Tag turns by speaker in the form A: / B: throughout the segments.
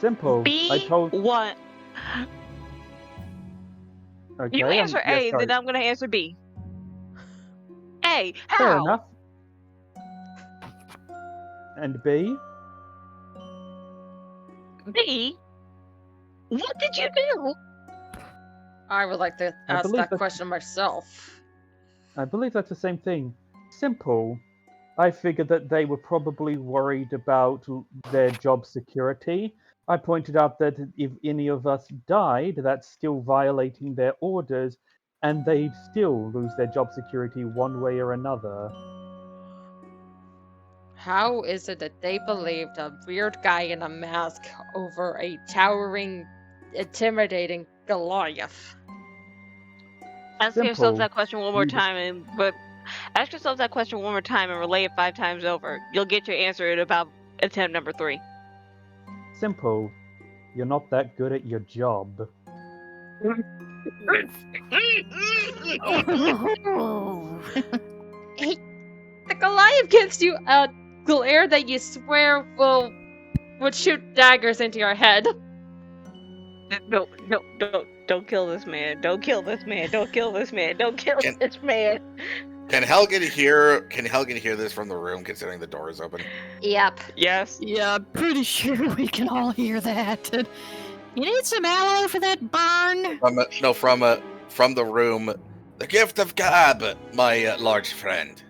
A: Simple. I
B: B
A: told.
B: one.
A: Okay.
B: You answer
A: Yeah,
B: A,
A: sorry.
B: then I'm gonna answer B. A.
A: Fair
B: How?
A: enough. And B.
B: B. What did you do?
C: I would like to
A: I
C: ask
A: believe
C: that
A: that's-
C: question myself.
A: I believe that's the same thing. Simple. I figured that they were probably worried about their job security. I pointed out that if any of us died, that's still violating their orders, and they'd still lose their job security one way or another.
C: How is it that they believed a weird guy in a mask over a towering, intimidating Goliath?
B: Ask yourself
A: Simple.
B: that question one more
A: You just-
B: time, ask yourself that question one more time and relay it 5 times over. You'll get your answer at about attempt number 3.
A: Simple. You're not that good at your job.
C: Hey, the Goliath gives you a glare that you swear would shoot daggers into your head.
B: Don't kill this man. Don't kill this man. Don't kill this man. Don't kill
D: Can-
B: this man.
D: Can Helgen hear this from the room, considering the door is open?
C: Yep.
B: Yes.
E: Yeah, I'm pretty sure we can all hear that. You need some aloe for that burn?
D: From the room. The gift of Gab, my large friend.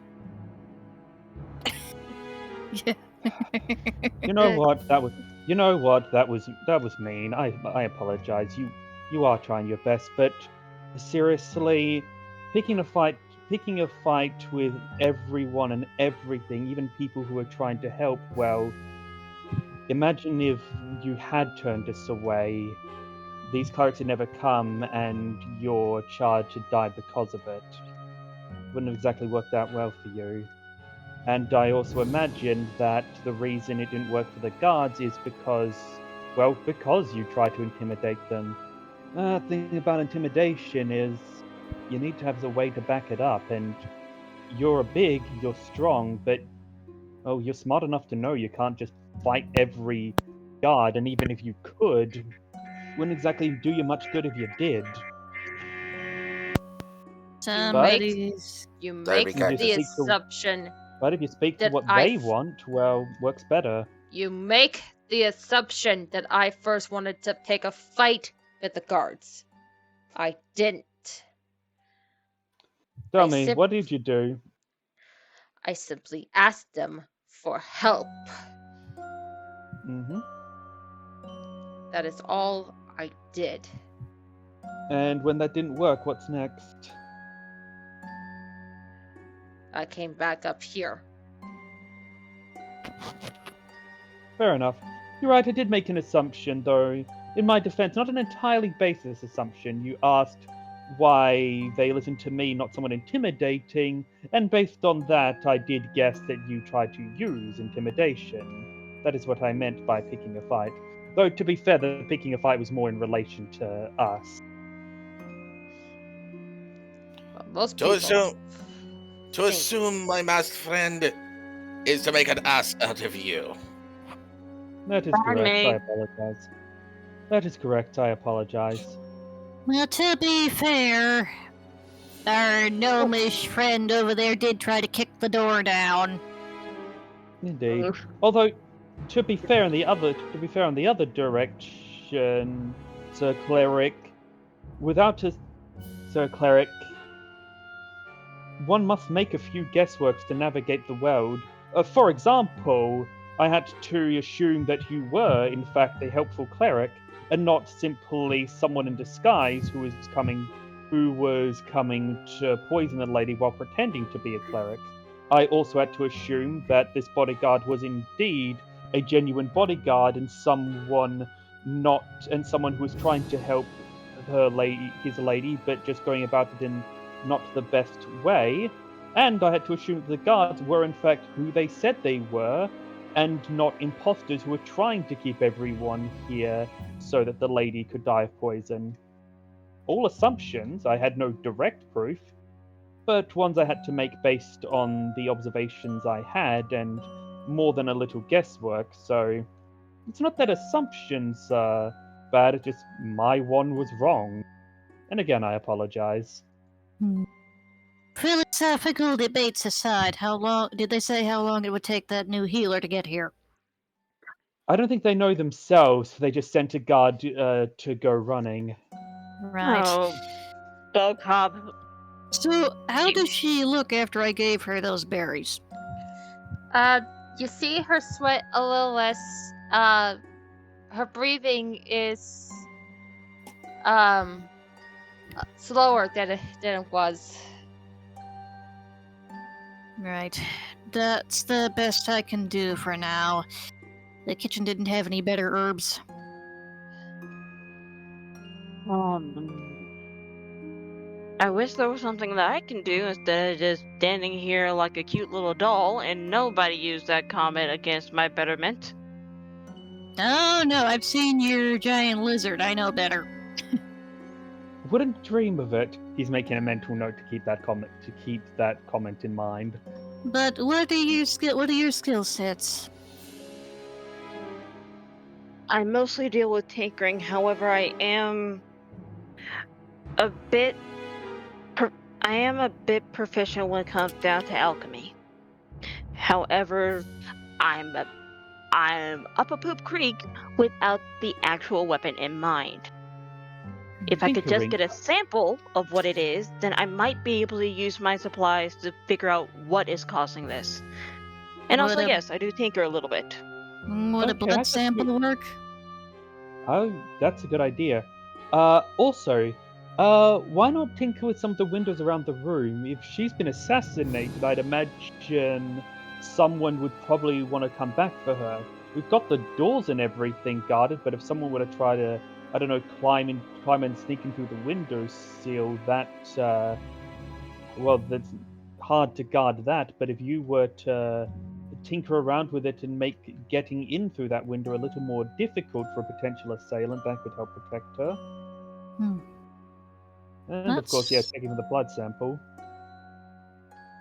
E: Yeah.
A: You know what? That was. You know what? That was mean. I apologize. You are trying your best, but seriously, picking a fight with everyone and everything, even people who are trying to help. Well, imagine if you had turned us away. These clerics had never come, and your charge had died because of it. Wouldn't have exactly worked out well for you. And I also imagine that the reason it didn't work for the guards is because you tried to intimidate them. The thing about intimidation is you need to have a way to back it up, and you're you're strong, but you're smart enough to know you can't just fight every guard, and even if you could, wouldn't exactly do you much good if you did.
E: Somebody's.
C: You
D: Sorry,
C: make
D: we got
C: the
A: you.
C: assumption.
A: But if you speak to
C: That
A: what
C: I
A: they
C: f-
A: want, well, works better.
C: You make the assumption that I first wanted to take a fight with the guards. I didn't.
A: Tell
C: I
A: me,
C: sim-
A: what did you do?
C: I simply asked them for help.
A: Hmm.
C: That is all I did.
A: And when that didn't work, what's next?
C: I came back up here.
A: Fair enough. You're right, I did make an assumption, though. In my defense, not an entirely baseless assumption. You asked why they listened to me, not someone intimidating, and based on that, I did guess that you tried to use intimidation. That is what I meant by picking a fight. Though, to be fair, the picking a fight was more in relation to us.
C: Well, most
D: To
C: people.
D: assume my masked friend is to make an ass out of you.
A: That is
B: Pardon
A: correct,
B: me.
A: I apologize. That is correct, I apologize.
E: Well, to be fair, our gnomish friend over there did try to kick the door down.
A: Indeed. Although, to be fair, in the other direction, Sir Cleric, Sir Cleric, one must make a few guessworks to navigate the world. For example, I had to assume that you were, in fact, a helpful cleric, and not simply someone in disguise who was coming to poison a lady while pretending to be a cleric. I also had to assume that this bodyguard was indeed a genuine bodyguard and someone who was trying to help his lady, but just going about it in not the best way. And I had to assume that the guards were in fact who they said they were, and not imposters who were trying to keep everyone here so that the lady could die of poison. All assumptions, I had no direct proof, but ones I had to make based on the observations I had and more than a little guesswork, so It's not that assumptions are bad. It's just my one was wrong. And again, I apologize.
E: Philosophical debates aside, how long did they say how long it would take that new healer to get here?
A: I don't think they know themselves. They just sent a guard to go running.
E: Right.
B: Oh, Bug Cobb.
E: So, how does she look after I gave her those berries?
C: You see her sweat a little less. Her breathing is slower than it was.
E: Right. That's the best I can do for now. The kitchen didn't have any better herbs.
B: I wish there was something that I can do instead of just standing here like a cute little doll and nobody used that comment against my betterment.
E: Oh no, I've seen your giant lizard. I know better.
A: Wouldn't dream of it. He's making a mental note to keep that comment in mind.
E: But what are your skill sets?
B: I mostly deal with tinkering, however, I am a bit proficient when it comes down to alchemy. However, I'm up a poop creek without the actual weapon in mind. If I could just
A: Tinkering.
B: get a sample of what it is, then I might be able to use my supplies to figure out what is causing this. And also,
E: What a-
B: yes, I do tinker a little bit.
E: Would a
A: Okay,
E: blood
A: that's
E: sample work?
A: Oh, that's a good idea. Also, why not tinker with some of the windows around the room? If she's been assassinated, I'd imagine someone would probably want to come back for her. We've got the doors and everything guarded, but if someone were to try to, I don't know, climb and sneak in through the window sill, that's hard to guard that. But if you were to tinker around with it and make getting in through that window a little more difficult for a potential assailant, that could help protect her.
E: Hmm.
A: And of course, yeah,
E: That's-
A: taking the blood sample.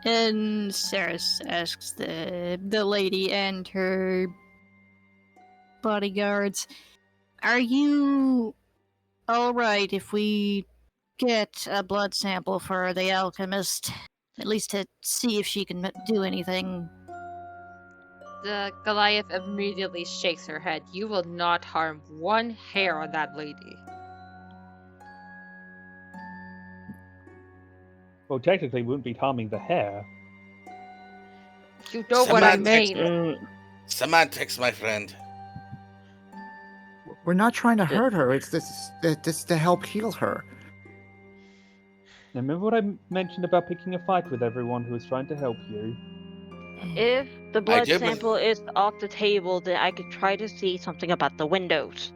E: And Saris asks the lady and her bodyguards, "Are you all right if we get a blood sample for the alchemist, at least to see if she can do anything?"
C: The Goliath immediately shakes her head. You will not harm one hair on that lady.
A: Well, technically, we wouldn't be harming the hair.
C: You know what I
D: Semantics.
C: mean.
D: Semantics, my friend.
F: We're not trying to hurt her. It's this to help heal her.
A: Remember what I mentioned about picking a fight with everyone who was trying to help you?
B: If the blood
D: do
B: sample is off the table, then I could try to see something about the windows.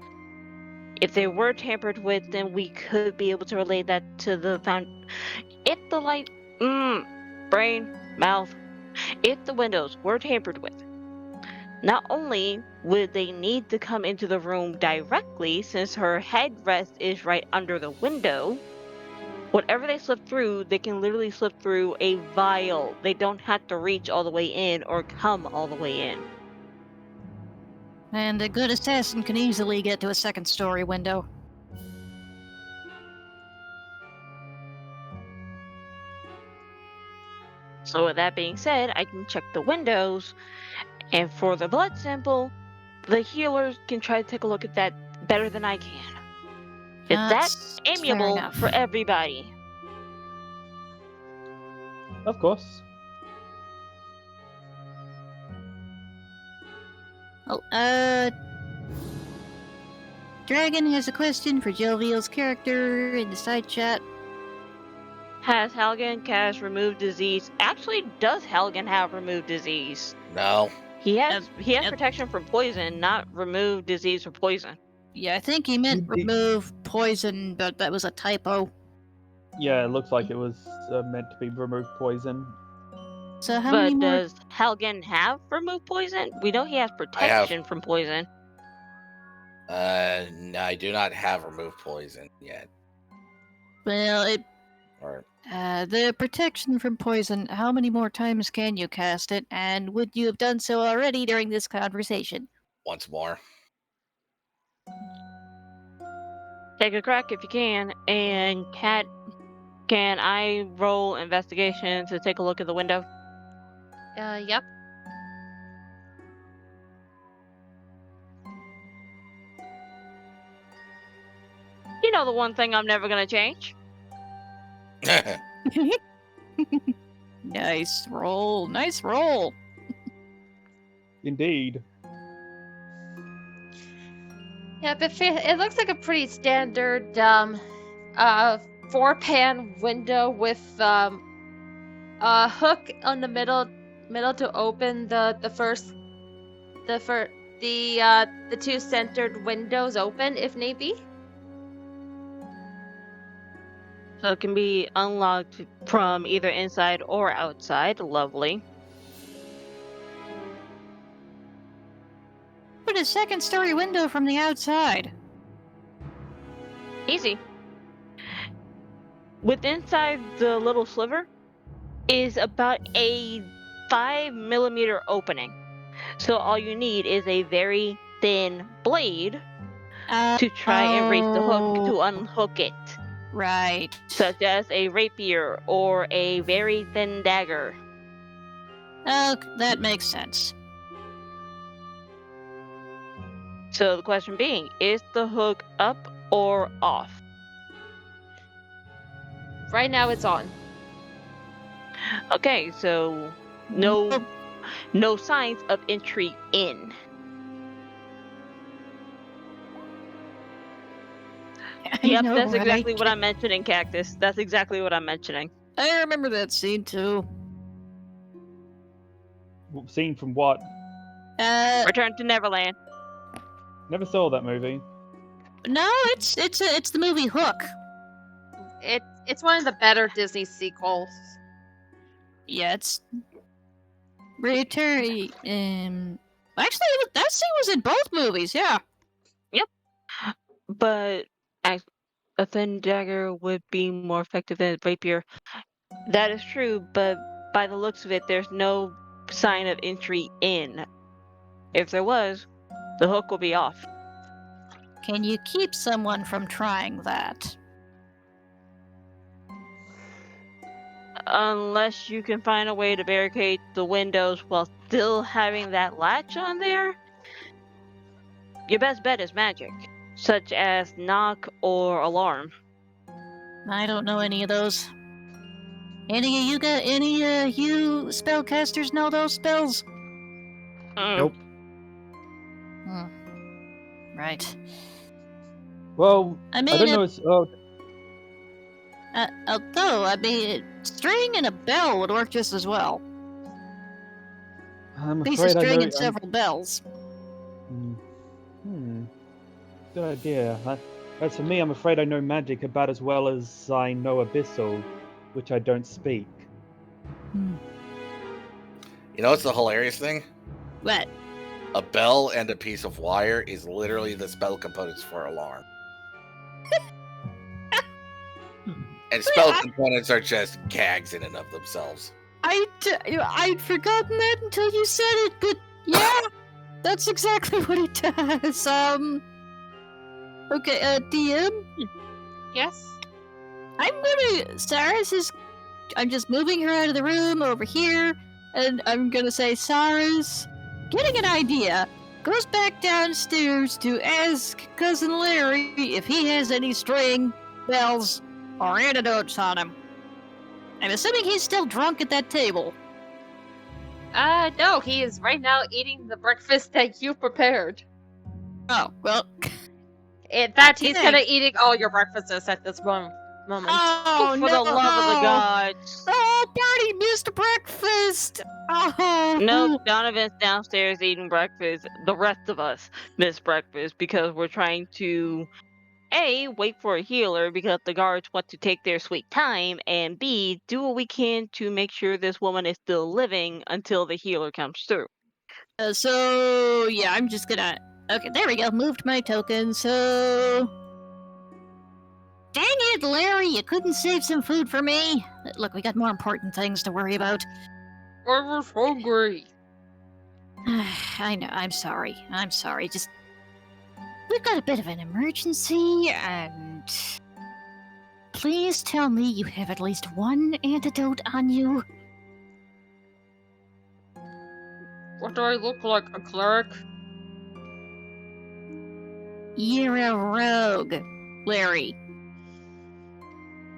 B: If they were tampered with, then we could be able to relate that to the If the light, brain, mouth, if the windows were tampered with, not only would they need to come into the room directly, since her headrest is right under the window, whatever they slip through, they can literally slip through a vial. They don't have to reach all the way in or come all the way in.
E: And a good assassin can easily get to a second-story window.
B: So with that being said, I can check the windows, and for the blood sample, the healers can try to take a look at that better than I can. If that's
E: fair
B: amiable
E: enough.
B: for everybody.
A: Of course.
E: Well, Dragon has a question for Jovial's character in the side chat.
B: Has Helgen cast remove disease? Actually, does Helgen have remove disease?
D: No.
B: He has
E: Yep.
B: protection from poison, not remove disease from poison.
E: Yeah, I think he meant
A: You did-
E: remove poison, but that was a typo.
A: Yeah, it looks like it was meant to be remove poison.
E: So how many
B: But
E: more?
B: does Helgen have remove poison? We know he has
D: have.
B: protection from poison.
D: No, I do not have remove poison yet.
E: Well,
D: Or
E: the protection from poison. How many more times can you cast it? And would you have done so already during this conversation?
D: once more.
B: Take a crack if you can. And Cat, can I roll investigation to take a look at the window?
C: Yep.
B: You know the one thing I'm never gonna change.
E: Nice roll. Nice roll.
A: Indeed.
C: Yeah, but it looks like a pretty standard 4-pan window with a hook on the middle to open the two centered windows open if need be.
B: So it can be unlocked from either inside or outside. Lovely.
E: Put a second story window from the outside.
B: Easy. With inside the little sliver is about a 5mm opening. So all you need is a very thin blade to try and raise the hook to unhook it.
E: Right.
B: Such as a rapier or a very thin dagger.
E: Oh, that makes sense.
B: So the question being, is the hook up or off?
C: Right now it's on.
B: Okay, so no signs of entry in. Yep,
E: know,
B: that's exactly
E: right?
B: what I'm mentioning, Cactus. That's exactly what I'm mentioning.
E: I remember that scene too.
A: Scene from what?
B: Return to Neverland.
A: Never saw that movie.
E: No, it's the movie Hook.
C: It's one of the better Disney sequels.
E: Yeah, it's Return. Actually, that scene was in both movies. Yeah.
B: But a thin dagger would be more effective than a rapier. That is true, but by the looks of it, there's no sign of entry in. If there was, the hook will be off.
E: Can you keep someone from trying that?
B: Unless you can find a way to barricade the windows while still having that latch on there, your best bet is magic, such as knock or alarm.
E: I don't know any of those. Any of you spellcasters know those spells?
F: Nope.
E: Right.
A: Well,
E: I
A: I
E: mean,
A: don't know.
E: although string and a bell would work just as well.
A: I'm
E: Piece of
A: afraid I
E: string
A: know.
E: and several bells.
A: Good idea. As for me, I'm afraid I know magic about as well as I know Abyssal, which I don't speak.
D: You know what's the hilarious thing?
E: What?
D: A bell and a piece of wire is literally the spell components for alarm. And spell components are just gags in and of themselves.
E: I'd forgotten that until you said it, but yeah, that's exactly what he does. Okay, DM?
C: Yes?
E: I'm just moving her out of the room over here, and I'm gonna say Sarah's getting an idea, goes back downstairs to ask Cousin Larry if he has any string, bells, or antidotes on him. I'm assuming he's still drunk at that table.
C: No, he is right now eating the breakfast that you prepared.
E: Oh, well.
C: In fact, he's
E: Thanks.
C: kind of eating all your breakfasts at this moment.
E: Oh,
B: For the love of the gods.
E: Oh, Barney missed breakfast! Oh.
B: No, Donovan's downstairs eating breakfast. The rest of us miss breakfast because we're trying to A, wait for a healer because the guards want to take their sweet time, and B, do what we can to make sure this woman is still living until the healer comes through.
E: So, yeah, I'm just gonna... Okay, there we go. Moved my token, so... Dang it, Larry, you couldn't save some food for me? Look, we got more important things to worry about.
C: I was hungry.
E: I know, I'm sorry. Just... We've got a bit of an emergency, and right. Please tell me you have at least one antidote on you.
C: What do I look like, a cleric?
E: You're a rogue, Larry.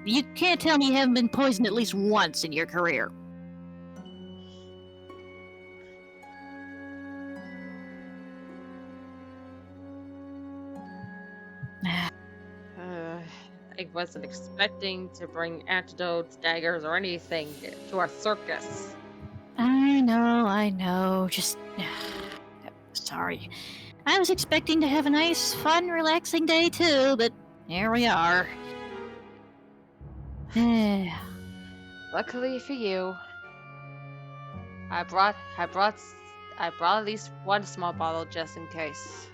E: You can't tell me you haven't been poisoned at least once in your career.
C: I wasn't expecting to bring antidotes, daggers, or anything to our circus.
E: I know. Just. Sorry. I was expecting to have a nice, fun, relaxing day too, but here we are.
C: Luckily for you, I brought at least one small bottle just in case.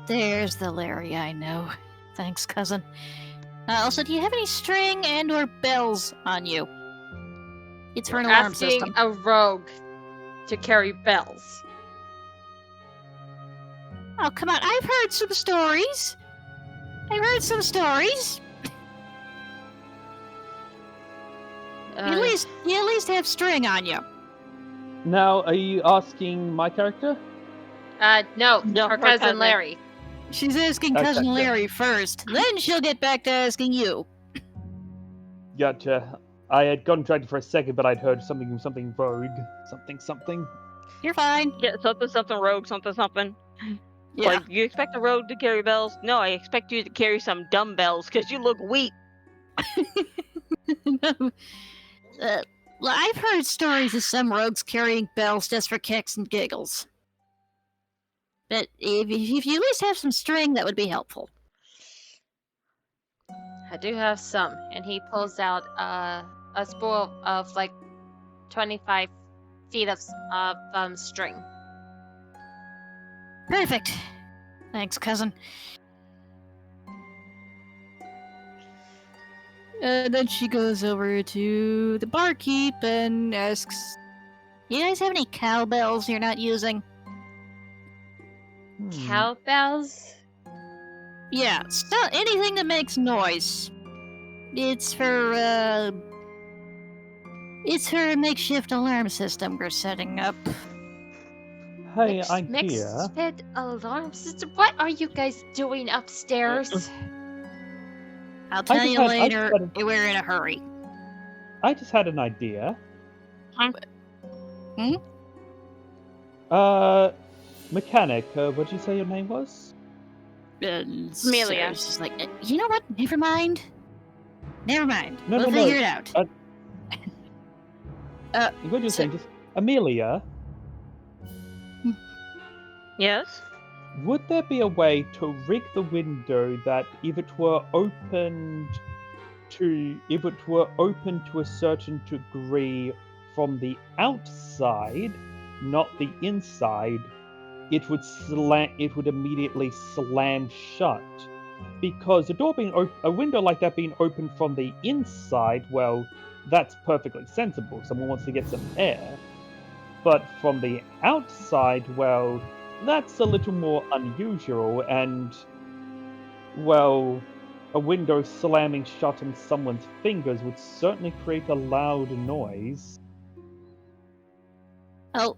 E: There's the Larry I know. Thanks, cousin. Also, do you have any string and/or bells on you? It's for an alarm
C: Asking
E: system.
C: a rogue to carry bells.
E: Oh, come on! I've heard some stories. You at least have string on you.
A: Now, are you asking my character?
C: No,
B: No,
C: our
B: her
C: cousin
B: cousin.
C: Larry.
E: She's asking
A: Okay,
E: cousin
A: yeah.
E: Larry first. Then she'll get back to asking you.
A: Gotcha. I had gone dragged for a second, but I'd heard something rogue. Something.
E: You're fine.
B: Yeah, something rogue, something.
E: Yeah.
B: Like, you expect a rogue to carry bells? No, I expect you to carry some dumbbells, because you look weak.
E: Well, I've heard stories of some rogues carrying bells just for kicks and giggles. But if you at least have some string, that would be helpful.
C: I do have some, and he pulls out a spool of like 25 feet of string.
E: Perfect. Thanks, cousin. Then she goes over to the barkeep and asks, "You guys have any cowbells you're not using?"
C: Cowbells?
E: Yeah, so anything that makes noise. It's for a makeshift alarm system we're setting up.
A: Hey, I'm here.
C: Misfit alarm system? What are you guys doing upstairs?
E: I'll tell
A: just
E: you
A: had- I
E: later.
A: just had
E: We're in a hurry.
A: I just had an idea.
E: Hmm?
A: Mechanic, what'd you say your name was?
B: Amelia.
E: She's like, you know what? Never mind.
A: No,
E: We'll
A: no,
E: figure it out.
A: What you're
E: So-
A: saying, just Amelia,
B: Yes?
A: would there be a way to rig the window that if it were opened to a certain degree from the outside, not the inside, it would immediately slam shut? Because a window like that being opened from the inside, well, that's perfectly sensible. Someone wants to get some air. But from the outside, well, that's a little more unusual, and, well, a window slamming shut on someone's fingers would certainly create a loud noise.
E: Oh,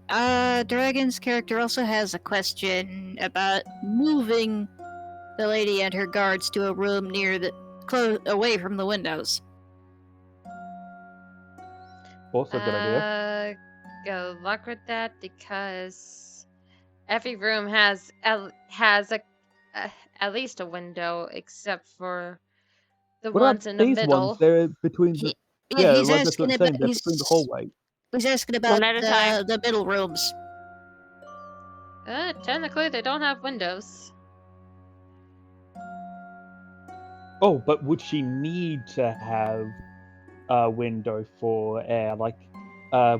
E: Dragon's character also has a question about moving the lady and her guards to a room away from the windows.
A: Also a good idea.
C: Good luck with that, because every room has at least a window, except for the
A: What
C: ones
A: about
C: in the
A: these
C: middle.
A: ones? They're between the...
E: Yeah, he's
A: like that's
E: asking
A: what I'm
E: about
A: saying, they're between the hallway.
E: He's asking about
B: One at a time.
E: the middle rooms.
C: Technically, they don't have windows.
A: Oh, but would she need to have a window for air? Like, I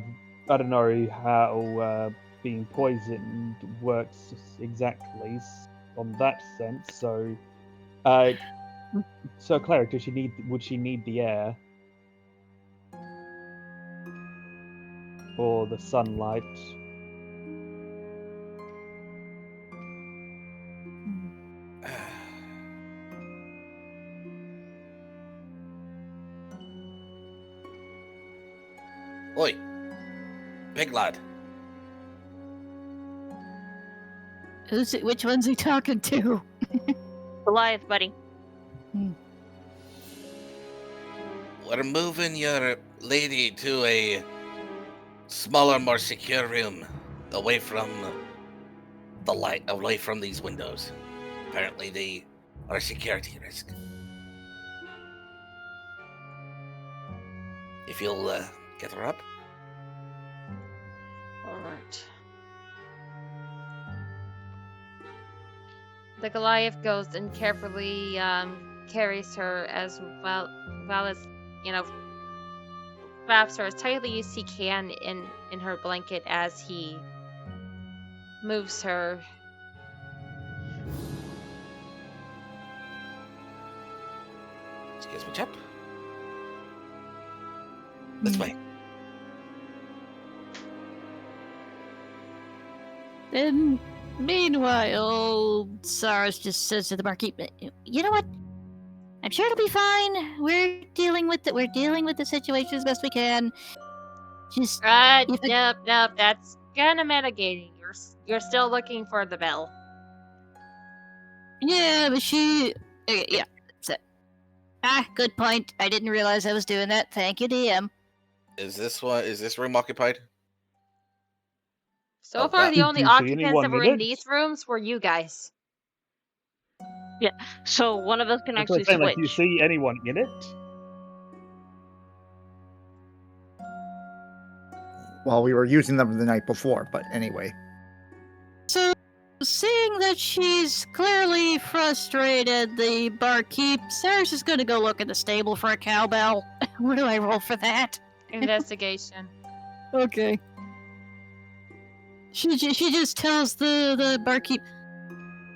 A: don't know how being poisoned works exactly on that sense. So, Cleric, would she need the air or the sunlight?
D: Oi, big lad.
E: Who's it? Which one's he talking to?
B: Goliath, buddy.
D: We're moving your lady to a smaller, more secure room, away from the light, away from these windows. Apparently, they are a security risk. If you'll get her up.
C: Alright. The Goliath goes and carefully carries her as well as, wraps her as tightly as he can in her blanket as he moves her.
D: Excuse me, chap. This way.
E: And meanwhile, Cyrus just says to the barkeep, "You know what? I'm sure it'll be fine. We're dealing with the situation as best we can. Just you think-
C: Nope. That's kind of mitigating. You're still looking for the bell.
E: yeah, but she yeah, that's it. Ah, good point. I didn't realize I was doing that. Thank you, DM.
D: Is this room occupied?
C: So
D: Oh,
C: far,
D: God.
C: the
A: Did
C: only
A: you see
C: occupants
A: anyone
C: that were
A: in
C: in
A: it?
C: these rooms were you guys.
B: So one of us can
A: That's what I'm
B: actually
A: saying.
B: switch.
A: Like, do you see anyone in it?
F: Well, we were using them the night before, but anyway.
E: So, seeing that she's clearly frustrated, the barkeep, Cyrus is gonna go look at the stable for a cowbell. What do I roll for that?
C: Investigation.
E: Okay. She just tells the barkeep,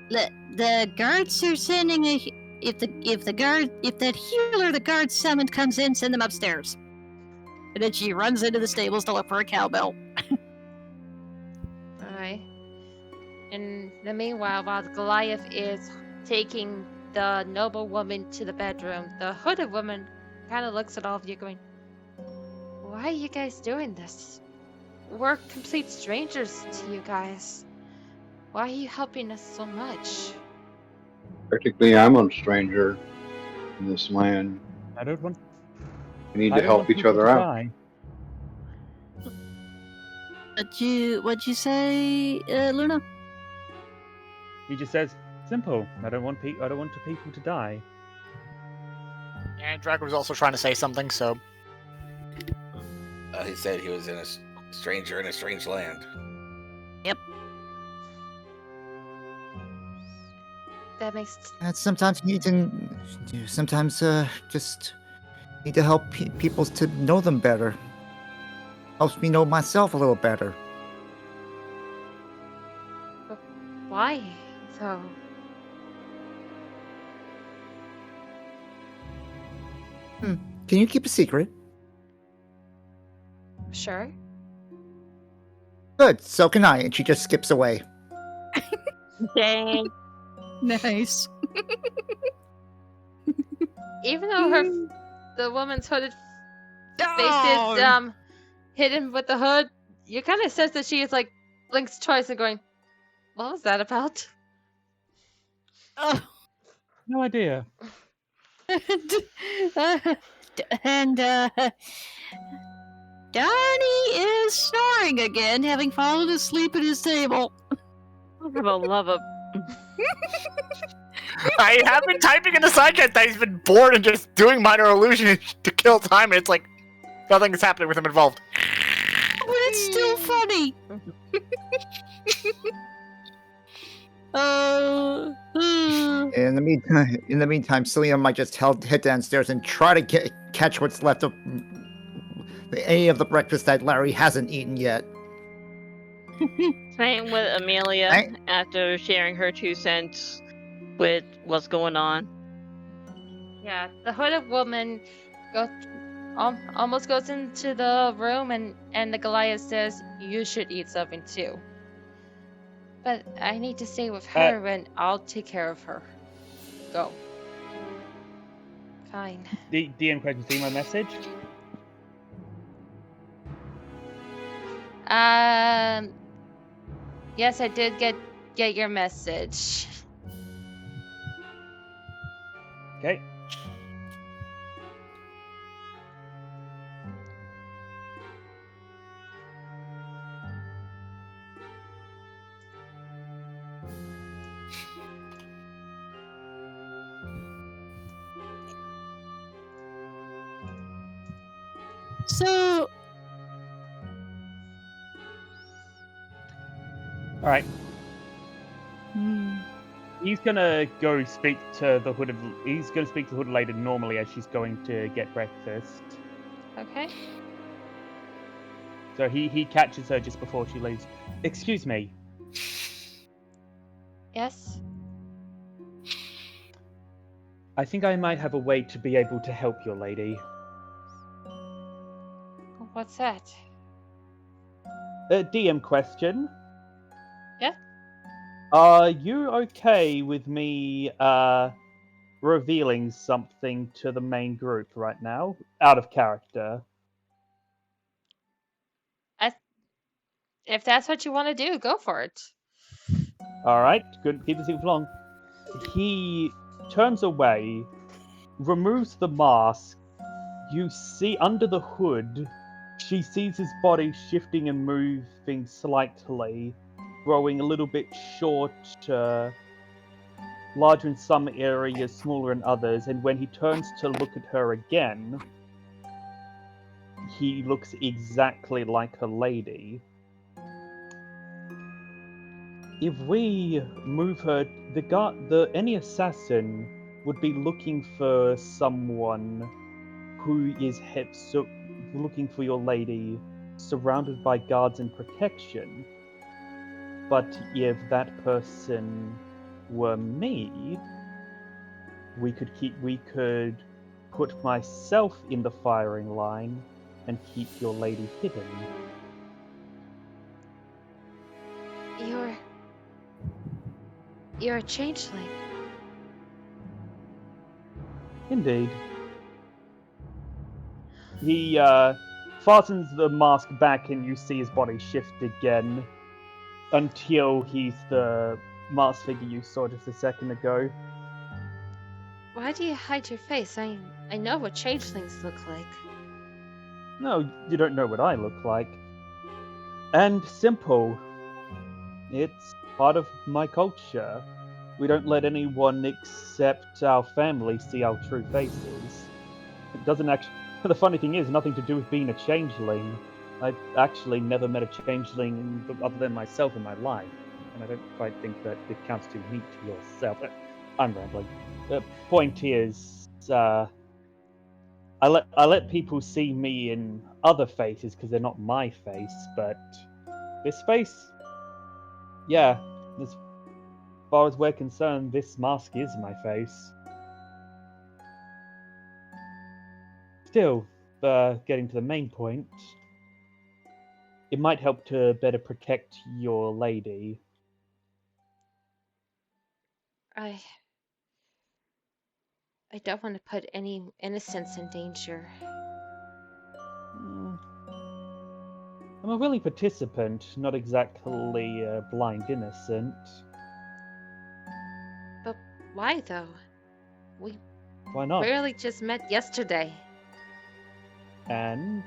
E: the guards are sending if that healer the guards summoned comes in, send them upstairs. And then she runs into the stables to look for a cowbell.
C: Alright. In the meanwhile, while the Goliath is taking the noble woman to the bedroom, the hooded woman kind of looks at all of you going, "Why are you guys doing this? We're complete strangers to you guys. Why are you helping us so much?"
G: Technically, I'm a stranger in this land.
A: I don't want.
G: We need
A: I
G: to
A: don't
G: help
A: want
G: each
A: people
G: other
A: to
G: out.
A: die.
E: What'd you say, Luna?
A: He just says, "Simple. I don't want people to die."
H: And Draco was also trying to say something, so
D: He said he was a stranger in a strange land.
C: That makes
F: And sometimes you just need to help people to know them better. Helps me know myself a little better.
C: why though.
F: Can you keep a secret?
C: Sure.
F: Good, so can I. And she just skips away.
B: Dang.
E: Nice.
C: Even though the woman's hooded face is hidden with the hood, you kind of sense that she is like blinks twice and going, "What was that about?"
E: Oh.
A: No idea.
E: and Donnie is snoring again, having fallen asleep at his table.
B: For the love of.
H: I have been typing in the side chat that he's been bored and just doing minor illusions to kill time, and it's like nothing is happening with him involved.
E: But it's still funny.
F: In the meantime, Celia might just head downstairs and try to catch what's left of any of the breakfast that Larry hasn't eaten yet.
B: Same with Amelia after sharing her 2 cents with what's going on.
C: Yeah, the hooded woman almost goes into the room, and the Goliath says, "You should eat something too. But I need to stay with her, and I'll take care of her. Go." Fine.
A: DM question, see my message?
C: Yes, I did get your message.
A: Okay.
E: So,
A: All right.
E: hmm,
A: He's gonna go speak to the hooded. He's gonna speak to the hooded lady normally as she's going to get breakfast.
C: Okay.
A: So he catches her just before she leaves. Excuse me.
C: Yes.
A: I think I might have a way to be able to help your lady.
C: What's that?
A: DM question.
C: Yeah.
A: Are you okay with me revealing something to the main group right now? Out of character.
C: If that's what you want to do, go for it.
A: Alright, couldn't keep this for long. He turns away, removes the mask. You see under the hood, she sees his body shifting and moving slightly, growing a little bit shorter, larger in some areas, smaller in others, and when he turns to look at her again, he looks exactly like a lady. If we move her, any assassin would be looking for someone who is looking for your lady, surrounded by guards and protection. But if that person were me, we could put myself in the firing line and keep your lady hidden.
C: You're a changeling.
A: Indeed. He fastens the mask back and you see his body shift again until he's the masked figure you saw just a second ago.
C: Why do you hide your face? I know what changelings look like.
A: No, you don't know what I look like. And simple. It's part of my culture. We don't let anyone except our family see our true faces. It doesn't actually. The funny thing is, nothing to do with being a changeling. I've actually never met a changeling other than myself in my life, and I don't quite think that it counts too neat to yourself. I'm rambling. The point is, I let people see me in other faces because they're not my face, but this face, yeah, as far as we're concerned, this mask is my face. Still, getting to the main point, it might help to better protect your lady.
C: I don't want to put any innocents in danger.
A: I'm a willing participant, not exactly a blind innocent.
C: But why though? We
A: Why not?
C: barely just met yesterday.
A: And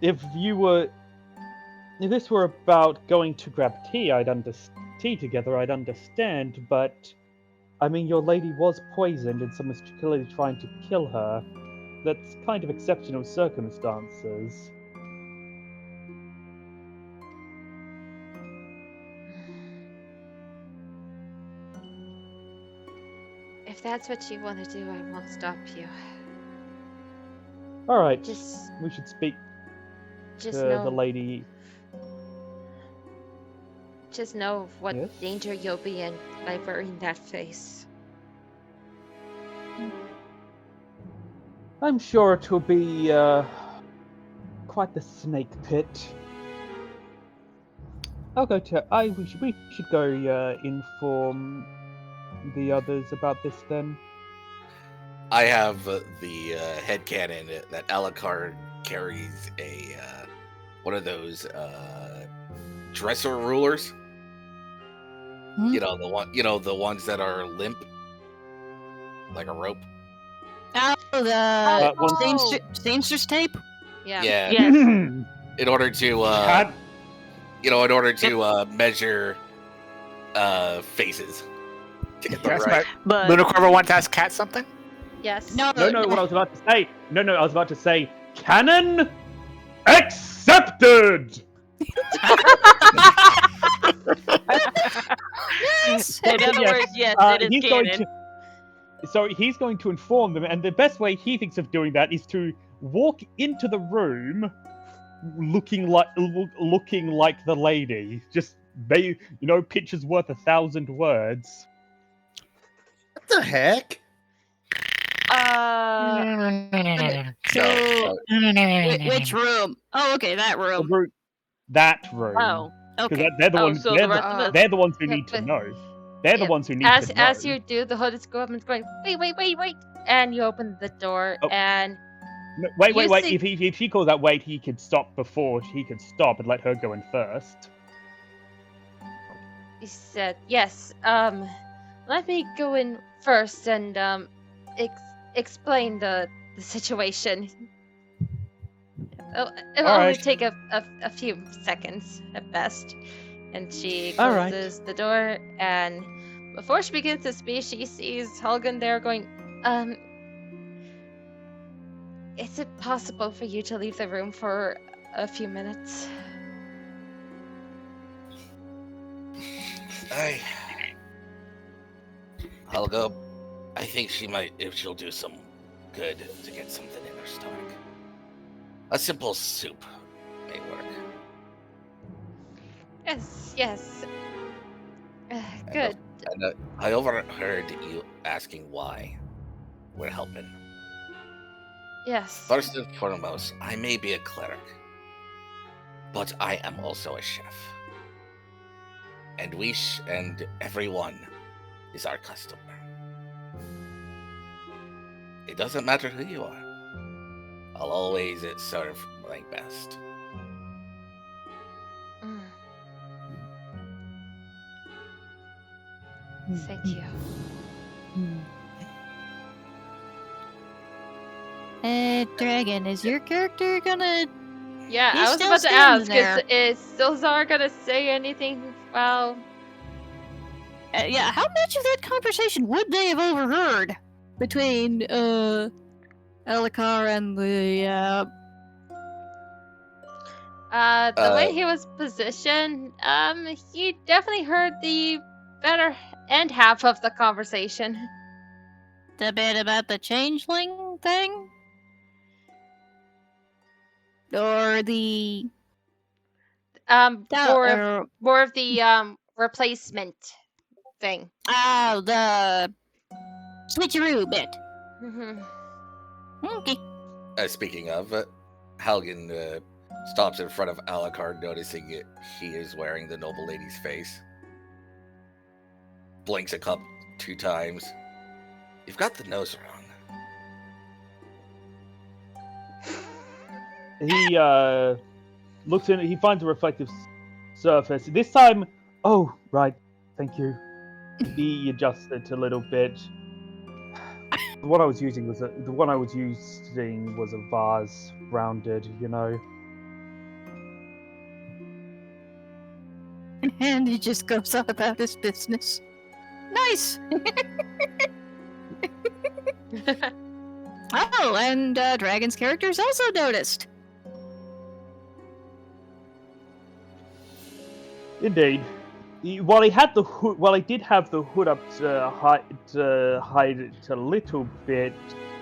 A: if this were about going to grab tea, tea together, I'd understand. But I mean, your lady was poisoned, and someone's clearly trying to kill her. That's kind of exceptional circumstances.
C: If that's what you want to do, I won't stop you.
A: All right,
C: Just
A: we should speak to
C: know
A: the lady.
C: Just know what
A: Yes?
C: danger you'll be in by wearing that face.
A: I'm sure it will be quite the snake pit. I'll go to. We should go inform the others about this then.
D: I have the headcanon that Alucard carries a one of those dresser rulers.
E: Hmm?
D: You know the ones that are limp, like a rope.
E: Oh, the
A: one-
E: seamstress tape?
C: Yeah.
D: Yeah.
B: Yes.
D: In order to
A: God,
D: measure faces to get the
H: Yes,
D: right.
B: But
H: Luna Corvo wants to ask Kat something?
C: Yes.
A: no, what I was about to say. No, I was about to say, canon accepted!
E: Yes!
B: in other
A: Yes,
B: words, yes, it is
A: he's going
B: canon.
A: So he's going to inform them, and the best way he thinks of doing that is to walk into the room looking like the lady. Just pictures worth 1,000 words.
F: What the heck?
E: So, which room? Oh, okay, that
A: The
E: room.
A: room, that room.
B: Oh,
A: Because
E: Okay.
A: they're the
B: oh,
A: ones.
B: so
A: they're,
B: the rest of us.
A: they're the ones who
C: Yeah,
A: need to
C: but-
A: know. They're the
C: Yeah,
A: ones who need
C: As
A: to know.
C: as you do, the hood is going, wait, and you open the door,
A: Oh.
C: and
A: No, wait.
C: you see-
A: If she calls out wait, he could stop before he could stop and let her go in first.
C: he said, "Yes, let me go in first and explain the situation. It'll only
A: Alright.
C: take a few seconds at best." And she
A: Alright.
C: closes the door, and before she begins to speak, she sees Helgen there going, is it possible for you to leave the room for a few minutes?
D: Helga, I think she'll do some good to get something in her stomach. A simple soup may work.
C: Yes. Good.
D: And I overheard you asking why we're helping.
C: Yes.
D: First and foremost, I may be a cleric, but I am also a chef. And and everyone is our customer. It doesn't matter who you are. I'll always serve my best.
C: Mm. Thank you.
E: Dragon, is your character gonna...
C: Yeah,
E: He's
C: I was
E: still
C: about to ask,
E: standing
C: is Silzar gonna say anything? Well,
E: yeah, how much of that conversation would they have overheard between, Elakar and the,
C: the way he was positioned, he definitely heard the better end half of the conversation.
E: the bit about the changeling thing? Or the...
C: More of the replacement thing.
E: Oh, the switcheroo bit.
C: Mhm.
E: Okay.
D: Speaking of, Halgan stops in front of Alucard, noticing he is wearing the noble lady's face. Blinks two times. You've got the nose wrong.
A: He looks in. He finds a reflective surface. This time, oh right, thank you. He adjusts it a little bit. The one I was using was a vase, rounded,
E: And he just goes on about his business. Nice! Oh, and Dragon's character's also noticed.
A: Indeed. While he did have the hood up to hide it a little bit,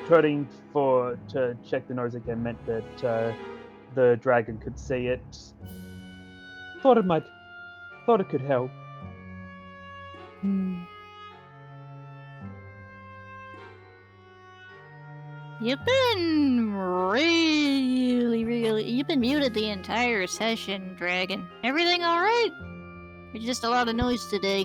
A: turning to check the nose again meant that the dragon could see it. Thought it could help.
E: You've been you've been muted the entire session, Dragon. Everything alright? There's just a lot of noise today.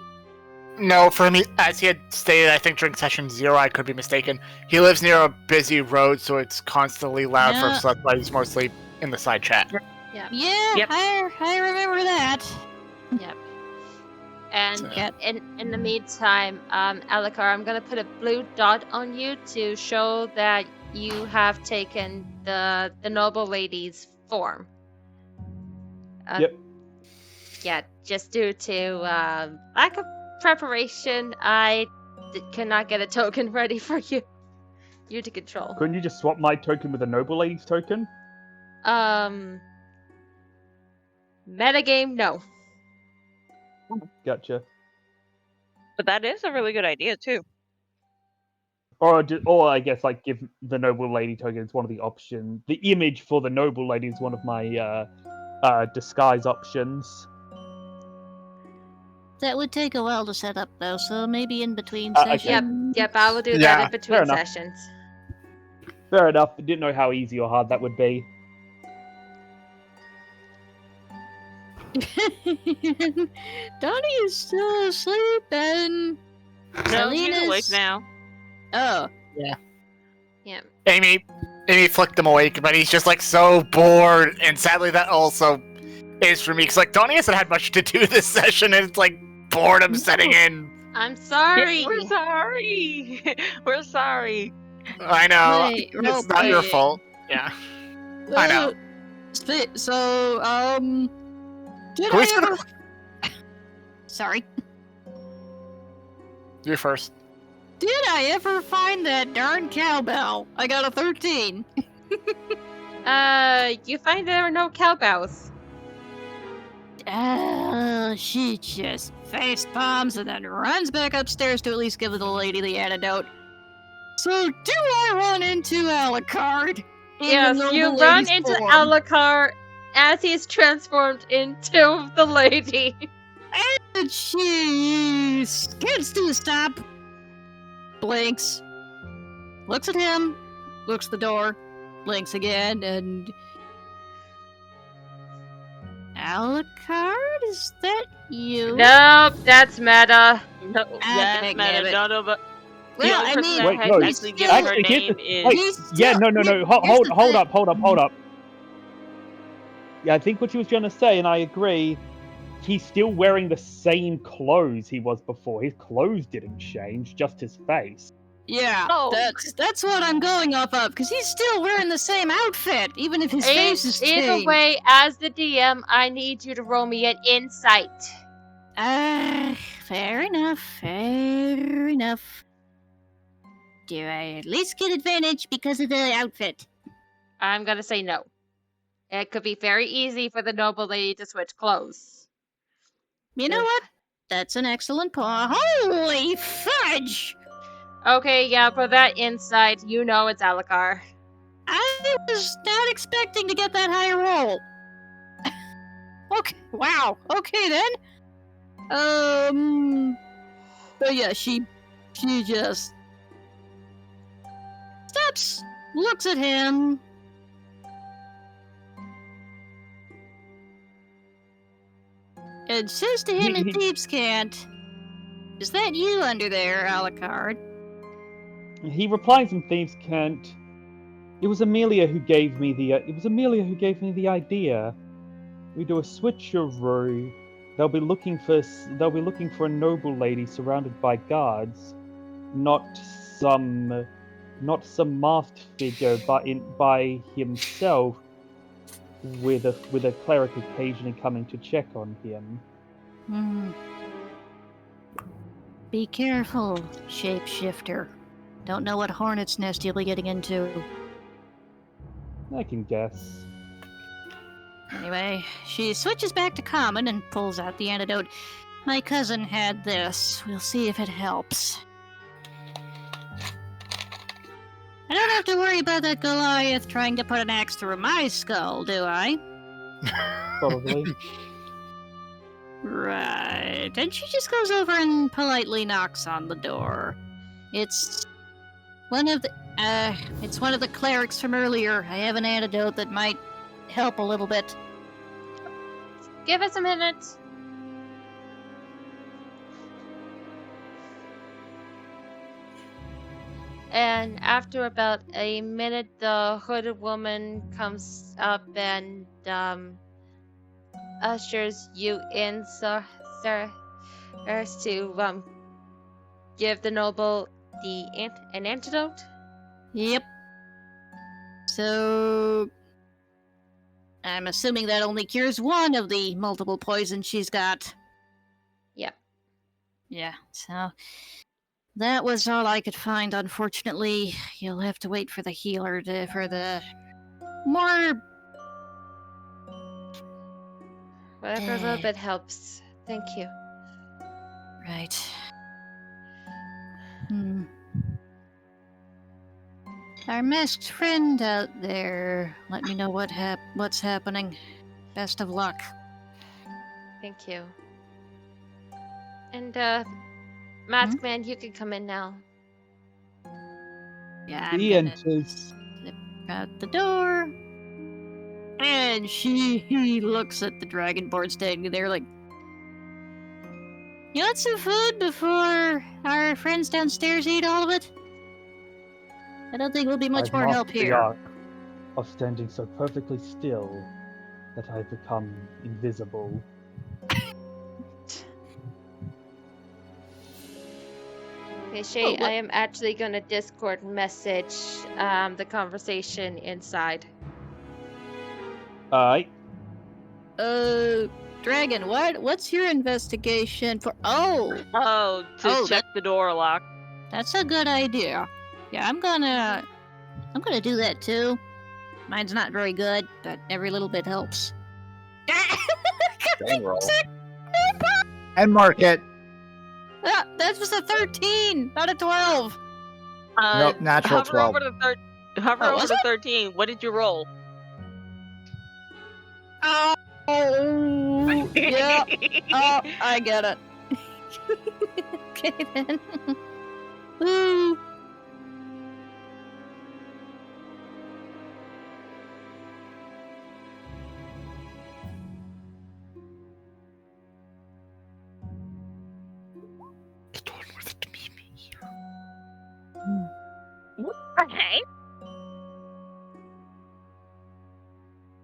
H: No, for me, as he had stated, I think during session 0, I could be mistaken. He lives near a busy road, so it's constantly loud for him,
E: Yeah.
H: so that's why he's mostly in the side chat.
E: Yeah,
B: Yep.
E: I remember that.
C: Yep. And
E: Yep.
C: in the meantime, Alucard, I'm gonna put a blue dot on you to show that you have taken the noble lady's form.
A: Yep.
C: Yeah, just due to lack of preparation, I cannot get a token ready for you to control.
A: Couldn't you just swap my token with a noble lady's token?
C: Metagame, no.
A: Gotcha.
B: But that is a really good idea too.
A: Or I guess like give the noble lady token as one of the options. The image for the noble lady is one of my disguise options.
E: That would take a while to set up, though, so maybe in between
A: Okay.
E: sessions.
C: Yep, I will do that
H: Yeah,
C: in between
A: fair enough.
C: sessions.
A: Fair enough. I didn't know how easy or hard that would be.
E: Donnie is still asleep, and
B: No, he's awake
E: Selena's-
B: now.
E: Oh,
C: Yeah.
H: Amy flicked him awake, but he's just like so bored, and sadly that also is for me, because like Donnie hasn't had much to do this session, and it's like boredom setting in.
C: I'm sorry.
B: We're sorry. We're sorry.
H: I know,
E: Wait,
H: it's not your
E: wait.
H: fault. Yeah. I know.
E: So, did
H: Can we
E: I
H: spin
E: ever... Sorry.
H: You first.
E: Did I ever find that darn cowbell? I got a 13.
C: You find there are no cowbells.
E: She just face palms and then runs back upstairs to at least give the lady the antidote. So, do I run into Alucard? in
C: Yes,
E: the
C: you
E: noble
C: run
E: lady's
C: into
E: form?
C: Alucard as he's transformed into the lady.
E: And she skids to a stop, blinks, looks at him, looks at the door, blinks again, and... Alucard? Is that you?
C: Nope, that's meta.
B: No,
E: Okay,
B: that's
E: damn
B: meta.
E: it.
B: No, but
E: Well,
B: the
E: I
B: only person
E: mean,
B: that
A: Wait,
B: has
A: no,
B: actually
E: he's
B: given her
A: actually, here's
B: name
A: the-
B: is.
A: wait,
E: he's
A: Yeah,
E: still-
A: no.
E: here's
A: Hold
E: the
A: up,
E: thing.
A: hold up. Yeah, I think what she was trying to say, and I agree, he's still wearing the same clothes he was before. His clothes didn't change, just his face.
E: Yeah,
B: Oh.
E: that's what I'm going off of, because he's still wearing the same outfit, even if his face is changed.
C: Either way, as the DM, I need you to roll me an insight.
E: Fair enough, fair enough. Do I at least get advantage because of the outfit?
C: I'm gonna say no. It could be very easy for the noble lady to switch clothes.
E: You know what? That's an excellent point. Holy fudge!
C: Okay, yeah, for that insight, you know it's Alucard.
E: I was not expecting to get that high roll. Okay, wow. Okay then. But yeah, she just stops, looks at him. And says to him in
A: He-
E: Thieves' Cant, "Is that you under there, Alucard?"
A: He replies in Thieves' Cant, "It was Amelia who gave me the. idea. We do a switcheroo. They'll be looking for a noble lady surrounded by guards, not some masked figure, but by himself, with a cleric occasionally coming to check on him."
E: Be careful, shapeshifter. Don't know what hornet's nest you'll be getting into.
A: I can guess.
E: Anyway, she switches back to common and pulls out the antidote. My cousin had this. We'll see if it helps. I don't have to worry about that Goliath trying to put an axe through my skull, do I?
A: Probably.
E: Right. And she just goes over and politely knocks on the door. It's one of the clerics from earlier. I have an antidote that might help a little bit.
C: Give us a minute. And after about a minute, the hooded woman comes up and ushers you in, sir, to give the noble an antidote.
E: Yep. So I'm assuming that only cures one of the multiple poisons she's got.
C: Yep.
E: Yeah, so that was all I could find, unfortunately. You'll have to wait for the healer for the more...
C: Whatever little bit helps. Thank you.
E: Right. Our masked friend out there, let me know what's happening. Best of luck.
C: Thank you. And Mask Man, you can come in now.
E: Yeah, I'm
A: He
E: gonna
A: enters.
E: slip out the door. And he looks at the dragonborn standing there like, you want some food before our friends downstairs eat all of it? I don't think we'll be much
A: I've
E: more help
A: mastered the
E: here.
A: art of standing so perfectly still that I've become invisible.
C: Okay, Shay,
E: what-
C: I am actually going to Discord message the conversation inside.
A: Alright.
E: Dragon, what's your investigation for? Oh,
B: To check the door lock.
E: that's a good idea. Yeah, I'm gonna do that too. Mine's not very good, but every little bit helps.
I: Dang roll.
F: And mark it.
E: Ah, that was a 13, not a 12.
F: Nope, natural
B: hover
F: 12.
B: Over the hover
E: Oh,
B: over
E: was
B: the
E: it?
B: 13. What did you roll?
E: Oh, yeah. Oh, I get it. Okay then. Woo.
B: Okay.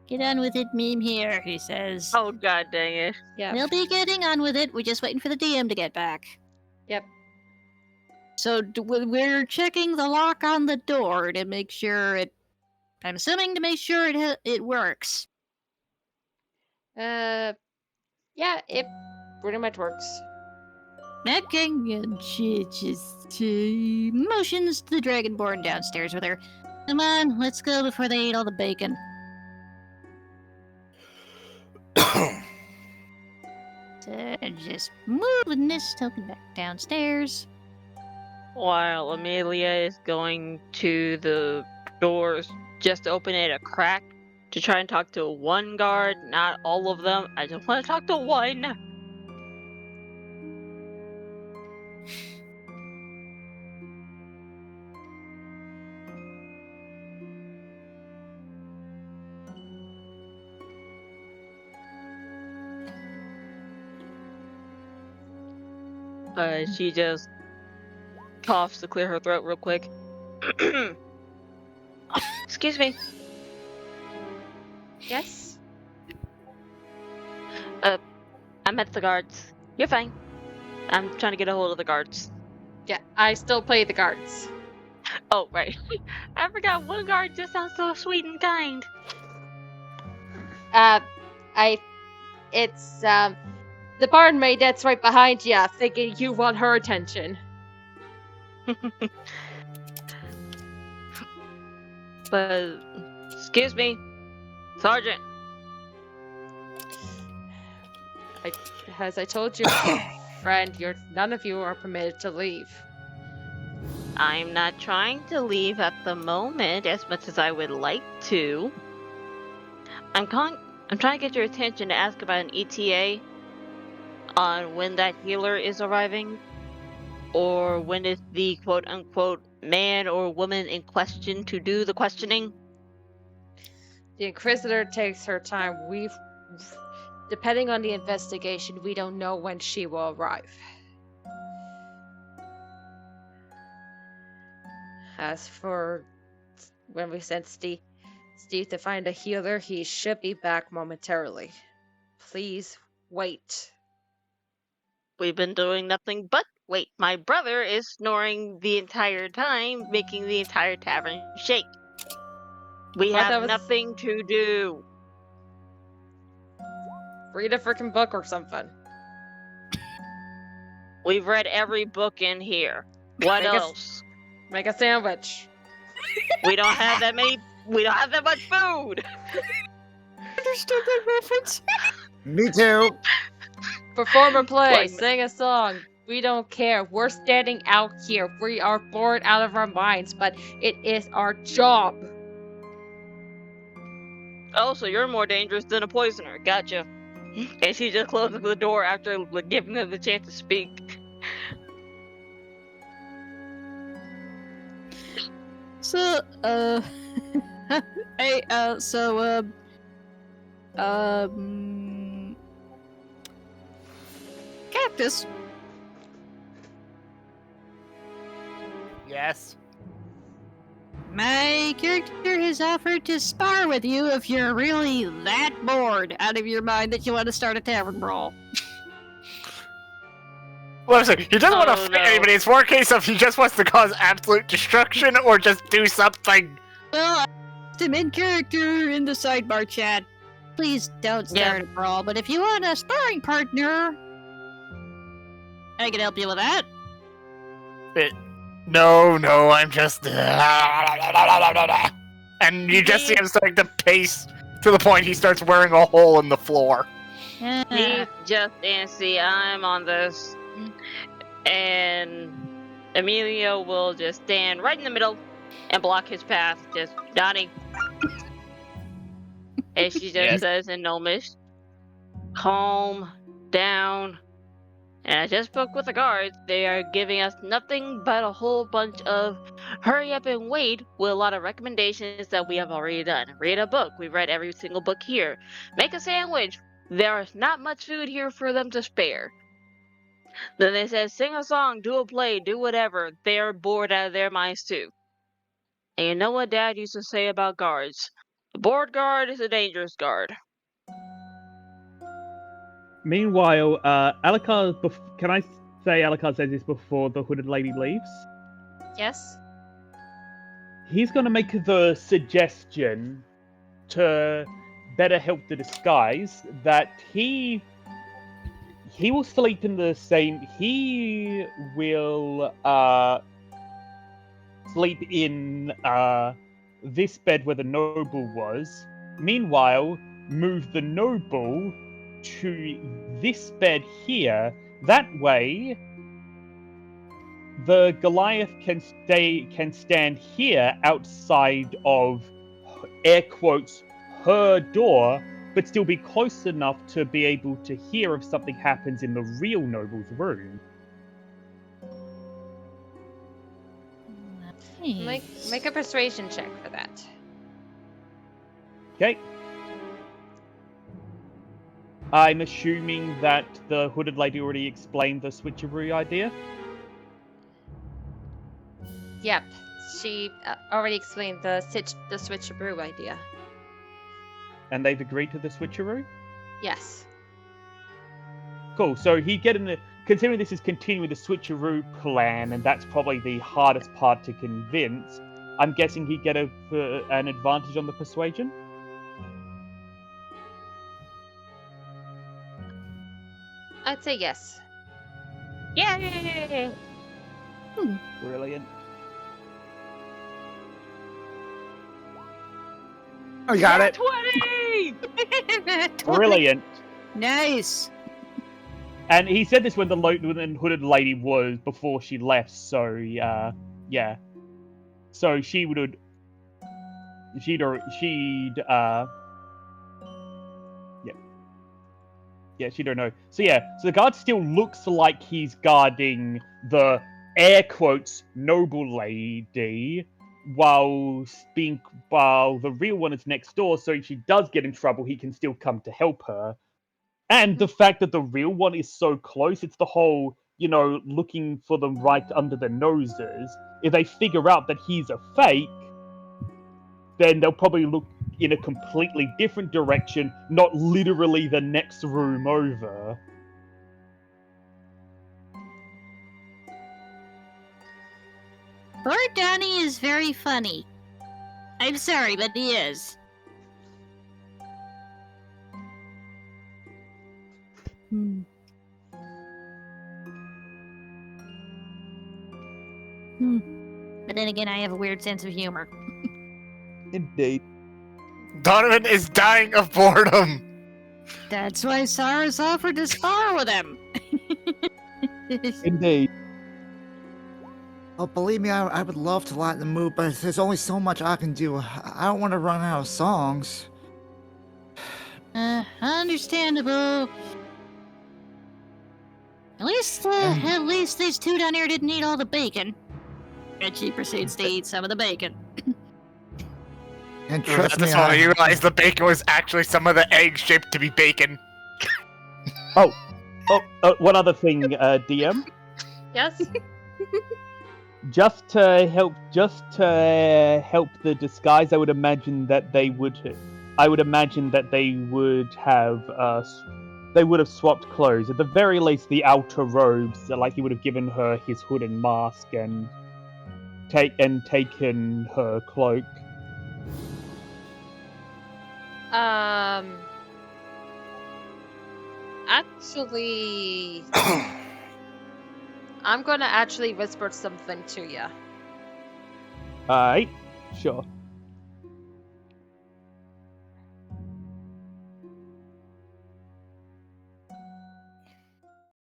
E: Get on with it, meme here, he says.
B: Oh god dang it.
C: Yeah.
E: We'll be getting on with it. We're just waiting for the DM to get back.
C: Yep.
E: So we're checking the lock on the door to make sure it. I'm assuming to make sure it works.
C: Yeah, it pretty much works.
E: Okay, and she just motions the dragonborn downstairs with her. Come on, let's go before they eat all the bacon. So just moving this token back downstairs.
B: While Amelia is going to the doors, just to open it a crack to try and talk to one guard, not all of them. I just want to talk to one. She just coughs to clear her throat real quick. Excuse me.
C: Yes?
B: I'm at the guards. You're fine. I'm trying to get a hold of the guards.
C: Yeah, I still play the guards.
B: Oh, right. I forgot one guard just sounds so sweet and kind.
C: It's the barmaid that's right behind you, thinking you want her attention.
B: But, excuse me, Sergeant.
C: As I told you, friend, none of you are permitted to leave.
B: I'm not trying to leave at the moment as much as I would like to. I'm trying to get your attention to ask about an ETA on when that healer is arriving, or when is the quote-unquote man or woman in question to do the questioning.
C: The Inquisitor takes her time. Depending on the investigation, we don't know when she will arrive. As for when we sent Steve to find a healer, he should be back momentarily. Please wait.
B: We've been doing nothing but wait. My brother is snoring the entire time, making the entire tavern shake. We
C: Thought that
B: have
C: was-
B: nothing to do.
C: Read a freaking book or something.
B: We've read every book in here. What
C: I guess-
B: else?
C: Make a sandwich.
B: We don't have that many. We don't have that much food.
E: Understood that reference.
F: Me too.
C: Perform a play.
B: Like-
C: Sing a song. We don't care. We're standing out here. We are bored out of our minds, but it is our job.
B: Oh, so you're more dangerous than a poisoner. Gotcha. And she just closes the door after giving them the chance to speak.
E: So, hey, Cactus,
H: Yes.
E: my character has offered to spar with you if you're really that bored out of your mind that you want to start a tavern brawl.
H: Well, listen, he doesn't want
B: Oh,
H: to fight
B: no.
H: anybody. It's more a case of he just wants to cause absolute destruction or just do something.
E: Well, I asked him in character in the sidebar chat. Please don't start a brawl, but if you want a sparring partner, I can help you with that.
H: No, I'm just. And you just see him starting to pace to the point he starts wearing a hole in the floor.
B: He's just antsy. I'm on this. And Emilio will just stand right in the middle and block his path, just nodding. And she just
H: Yes.
B: says in Gnomish, calm down. And I just spoke with the guards. They are giving us nothing but a whole bunch of hurry up and wait with a lot of recommendations that we have already done. Read a book. We've read every single book here. Make a sandwich. There is not much food here for them to spare. Then they said, sing a song, do a play, do whatever. They're bored out of their minds too. And you know what Dad used to say about guards? A bored guard is a dangerous guard.
A: Meanwhile, Alucard, can I say Alucard says this before the hooded lady leaves?
C: Yes?
A: He's going to make the suggestion to better help the disguise that he will sleep in the same. He will sleep in this bed where the noble was. Meanwhile, move the noble to this bed here. That way, the Goliath can stand here outside of air quotes her door, but still be close enough to be able to hear if something happens in the real noble's room.
C: Make a persuasion check for that.
A: Okay. I'm assuming that the hooded lady already explained the switcheroo idea.
C: Yep. She already explained the switcheroo idea.
A: And they've agreed to the switcheroo?
C: Yes.
A: Cool. So he get in the. Considering this is continuing the switcheroo plan, and that's probably the hardest part to convince, I'm guessing he'd get an advantage on the persuasion?
C: I'd say yes.
B: Yay!
A: Brilliant.
F: I got it.
B: 20!
A: Brilliant.
E: Nice.
A: And he said this when the hooded lady was before she left, so yeah. So she'd she don't know. So yeah, so the guard still looks like he's guarding the air quotes noble lady while the real one is next door, so if she does get in trouble, he can still come to help her. And the fact that the real one is so close, it's the whole looking for them right under their noses. If they figure out that he's a fake, then they'll probably look in a completely different direction, not literally the next room over.
E: Poor Donnie is very funny. I'm sorry, but he is. But then again, I have a weird sense of humor.
A: Indeed.
H: Donovan is dying of boredom.
E: That's why Cyrus offered to spar with him.
A: Indeed.
F: Oh, believe me, I would love to lighten the mood, but there's only so much I can do. I don't want to run out of songs.
E: Understandable. At least these two down here didn't eat all the bacon. And she proceeds to eat some of the bacon.
F: And trust me,
H: I realized the bacon was actually some of the eggs shaped to be bacon.
A: One other thing, DM.
C: Yes?
A: Just to help the disguise, I would imagine that they would have swapped clothes. At the very least, the outer robes, like he would have given her his hood and mask and taken her cloak.
C: Actually, I'm gonna actually whisper something to you.
A: Alright, sure.